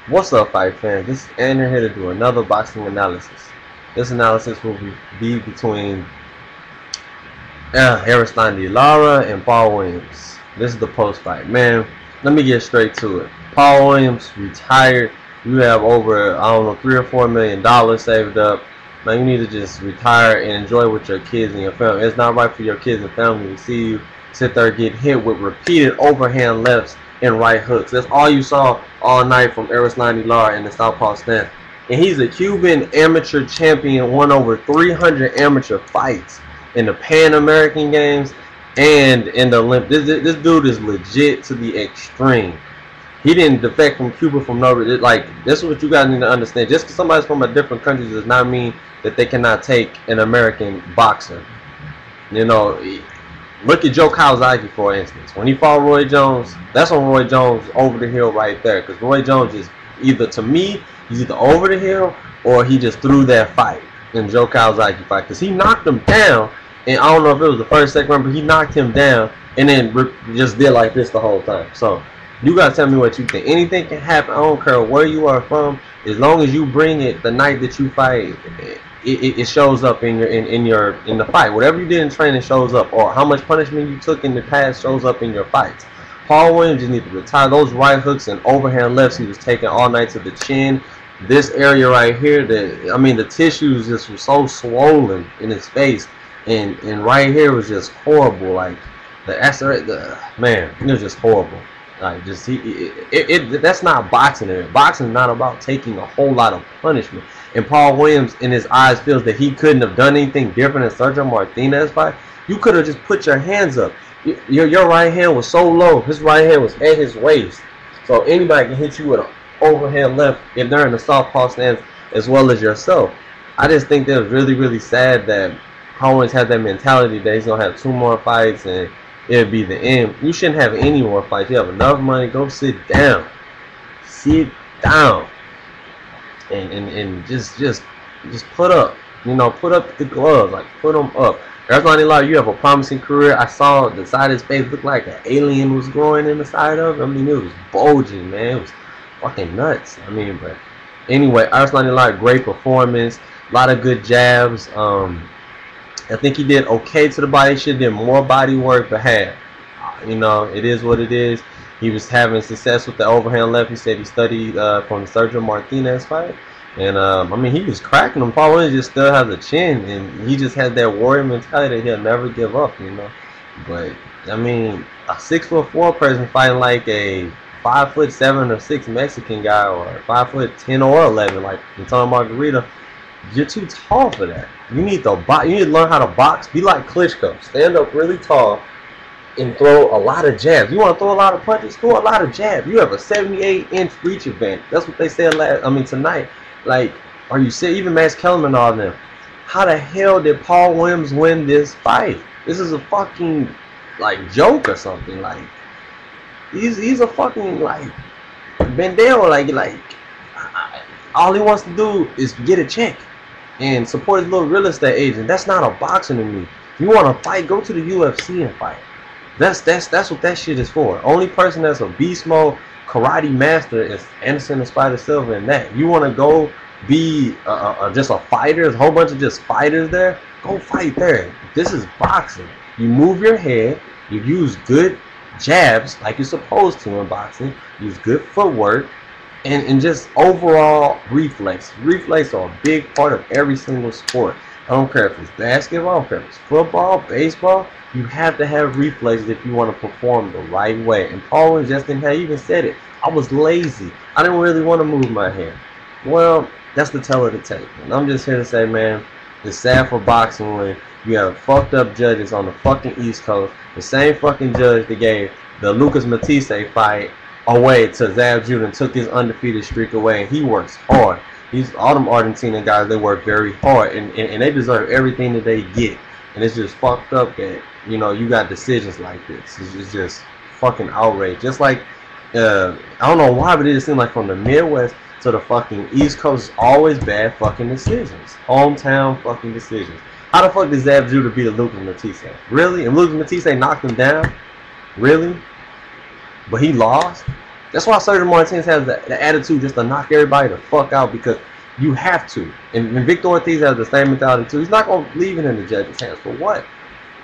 What's up, fight fans? This is Andrew here to do another boxing analysis. This analysis will be between Erislandy Lara and Paul Williams. This is the post-fight. Man, let me get straight to it. Paul Williams retired. You have over, I don't know, $3 or $4 million saved up. Man, you need to just retire and enjoy with your kids and your family. It's not right for your kids and family to see you sit there get hit with repeated overhand lefts and right hooks. That's all you saw all night from Erislandy Lara in the southpaw stance. And he's a Cuban amateur champion, won over 300 amateur fights in the Pan American Games and in the Olympics. This dude is legit to the extreme. He didn't defect from Cuba from nowhere. Like, this is what you guys need to understand. Just because somebody's from a different country does not mean that they cannot take an American boxer. You know, look at Joe Calzaghe, for instance. When he fought Roy Jones, that's when Roy Jones over the hill right there. Because Roy Jones is either, to me, he's either over the hill or he just threw that fight in Joe Calzaghe fight. Because he knocked him down. And I don't know if it was the first, second round, but he knocked him down and then just did like this the whole time. So, you gotta tell me what you think. Anything can happen. I don't care where you are from. As long as you bring it the night that you fight, it shows up in the fight. Whatever you did in training shows up, or how much punishment you took in the past shows up in your fights. Paul Williams just needs to retire those right hooks and overhand lefts he was taking all night to the chin. This area right here, the tissues just were so swollen in his face. And right here was just horrible. Like man, it was just horrible. Like that's not boxing. Boxing is not about taking a whole lot of punishment. And Paul Williams, in his eyes, feels that he couldn't have done anything different in Sergio Martinez fight. You could have just put your hands up. Your right hand was so low. His right hand was at his waist. So anybody can hit you with an overhand left if they're in the southpaw stance as well as yourself. I just think that was really, really sad that Paul Williams had that mentality that he's gonna have 2 more fights and it'll be the end. You shouldn't have any more fights. You have enough money. Go sit down. Sit down. And just put up. You know, put up the gloves. Like, put them up. Erislandy Lara, you have a promising career. I saw the side of his face looked like an alien was growing in the side of it. I mean, it was bulging, man. It was fucking nuts. I mean, but anyway, Erislandy Lara, great performance. A lot of good jabs. I think he did okay to the body. He should have did more body work, but hey, you know, it is what it is. He was having success with the overhand left. He said he studied from the Sergio Martinez fight. And, I mean, he was cracking him. Paul Williams just still has a chin, and he just has that warrior mentality that he'll never give up, you know. But, I mean, a 6'4" person fighting like a 5'7" or 6" Mexican guy, or 5'10" or 11, like Antonio Margarita, you're too tall for that. You need to learn how to box. Be like Klitschko. Stand up really tall and throw a lot of jabs. You want to throw a lot of punches? Throw a lot of jabs. You have a 78-inch reach advantage. That's what they said tonight. Like, are you serious? Even Max Kellerman and all them. How the hell did Paul Williams win this fight? This is a fucking, like, joke or something. Like, he's a fucking, like, Bandero. Like, all he wants to do is get a check and support his little real estate agent. That's not a boxing to me. If you want to fight, go to the UFC and fight. That's what that shit is for. Only person that's a beast mode karate master is Anderson and Spider Silva. And that you want to go be just a fighter, there's a whole bunch of just fighters there. Go fight there. This is boxing. You move your head. You use good jabs like you're supposed to in boxing. Use good footwork. And just overall reflex. Reflex are a big part of every single sport. I don't care if it's basketball, I don't care if it's football, baseball. You have to have reflexes if you want to perform the right way. And Paul Williams just didn't have, he even said it. I was lazy. I didn't really want to move my hand. Well, that's the tell of the tape. And I'm just here to say, man, it's sad for boxing when you have fucked up judges on the fucking East Coast. The same fucking judge that gave the Lucas Matisse fight away to Zab Judah and took his undefeated streak away, and he works hard. All them Argentinian guys, they work very hard, and they deserve everything that they get. And it's just fucked up that, you know, you got decisions like this. It's just fucking outrage. Just like, I don't know why, but it just seems like from the Midwest to the fucking East Coast, it's always bad fucking decisions. Hometown fucking decisions. How the fuck did Zab Judah beat Lucas Matisse? Really? And Lucas Matisse knocked him down? Really? But he lost? That's why Sergio Martinez has the attitude just to knock everybody the fuck out, because you have to. And Victor Ortiz has the same mentality too. He's not gonna leave it in the judges' hands for what,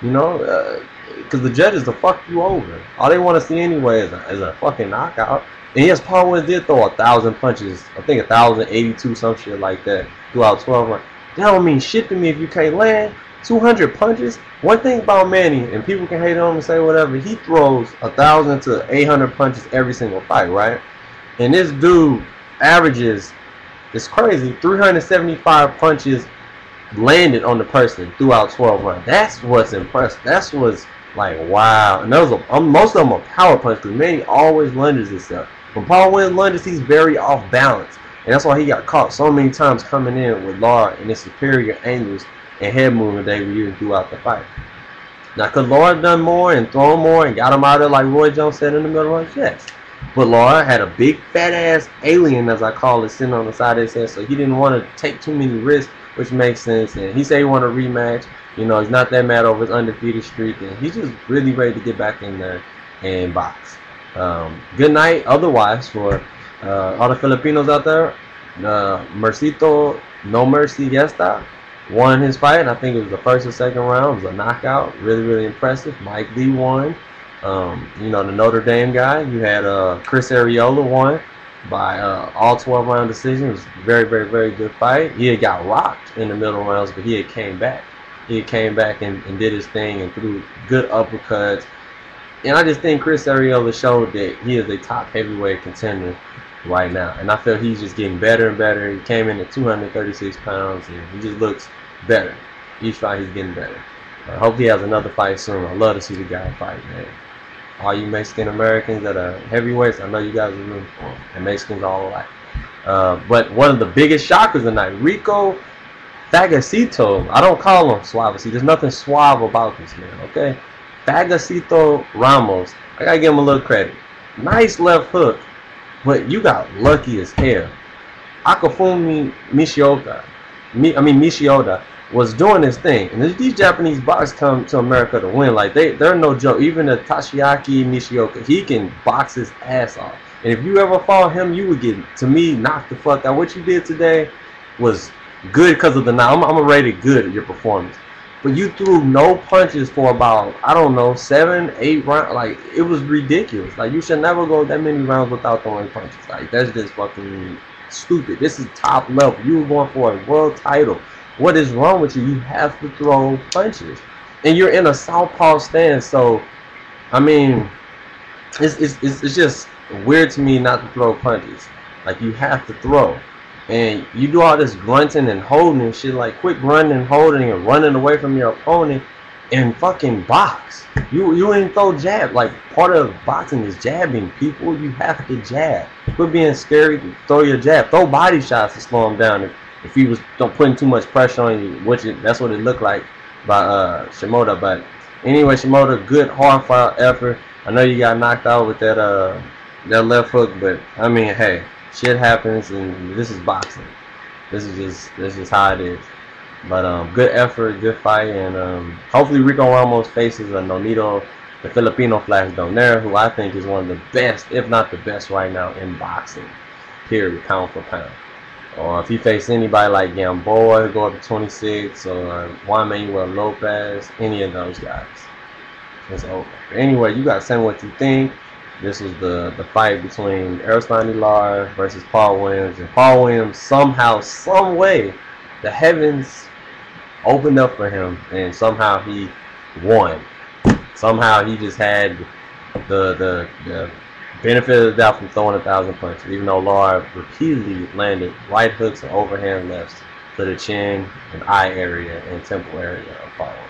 you know, because the judges will fuck you over. All they want to see anyway is a fucking knockout. And yes, Paul Williams did throw 1,000 punches. I think 1,082, some shit like that, throughout 12 rounds. That don't mean shit to me if you can't land 200 punches. One thing about Manny, and people can hate on him and say whatever, he throws 1,000 to 800 punches every single fight, right? And this dude averages, it's crazy, 375 punches landed on the person throughout 12 rounds. That's what's impressive. That's what's like, wow. And those are, most of them are power punches, because Manny always lunges himself. When Paul Williams lunges, he's very off balance. And that's why he got caught so many times coming in with Lara and his superior angles and head movement they were using throughout the fight. Now, could Lara done more and thrown more and got him out of there like Roy Jones said in the middle of the yes. But Lara had a big fat ass alien, as I call it, sitting on the side of his head, so he didn't want to take too many risks, which makes sense. And he said he wanted a rematch. You know, he's not that mad over his undefeated streak, and he's just really ready to get back in there and box. Good night otherwise for all the Filipinos out there. Mercito No Mercy Yesta won his fight. I think it was the first or second round. It was a knockout. Really, really impressive. Mike Lee won. You know, the Notre Dame guy. You had Chris Arreola won by all 12 round decision. It was a very, very, very good fight. He had got rocked in the middle rounds, but he had came back. He came back and did his thing and threw good uppercuts. And I just think Chris Arreola showed that he is a top heavyweight contender right now. And I feel he's just getting better and better. He came in at 236 pounds and he just looks better. Each fight he's getting better. I hope he has another fight soon. I'd love to see the guy fight, man. All you Mexican Americans that are heavyweights, I know you guys are rooting for him. And Mexicans all alike. But one of the biggest shockers tonight, Rico Fagacito. I don't call him Suavecito. There's nothing suave about this man, okay? Fagacito Ramos. I gotta give him a little credit. Nice left hook, but you got lucky as hell. Akifumi Nishioda was doing this thing, and these Japanese boxers come to America to win. Like they're no joke. Even the Tashiaki Nishioka, he can box his ass off. And if you ever fought him, you would get, to me, knocked the fuck out. What you did today was good because of the knock. I'm rated good at your performance. But you threw no punches for about, I don't know, 7, 8 rounds. Like, it was ridiculous. Like, you should never go that many rounds without throwing punches. Like, that's just fucking stupid. This is top level. You were going for a world title. What is wrong with you? You have to throw punches. And you're in a southpaw stance, so, I mean, it's just weird to me not to throw punches. Like, you have to throw. And you do all this grunting and holding and shit, like quit grunting and holding and running away from your opponent and fucking box. You ain't throw jab. Like, part of boxing is jabbing, people. You have to jab. Quit being scary. Throw your jab. Throw body shots to slow him down if he was putting too much pressure on you, which that's what it looked like by Shimoda. But anyway, Shimoda, good hard fought effort. I know you got knocked out with that left hook, but I mean, hey, shit happens, and this is boxing. This is just how it is. But good effort, good fight, and hopefully Rico Ramos faces a Nonito, the Filipino Flash Donaire, who I think is one of the best, if not the best, right now in boxing. Period, pound for pound. Or if he faces anybody like Gamboa, go up to 26, or Juan Manuel Lopez, any of those guys, it's over. Anyway, you guys tell me what you think. This was the fight between Erislandy Lara versus Paul Williams. And Paul Williams, somehow, some way, the heavens opened up for him, and somehow he won. Somehow he just had the benefit of the doubt from throwing 1,000 punches, even though Lara repeatedly landed right hooks and overhand lefts to the chin and eye area and temple area of Paul Williams.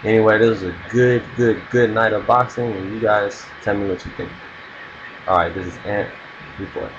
Anyway, this was a good night of boxing, and you guys tell me what you think. Alright, this is Ant Report.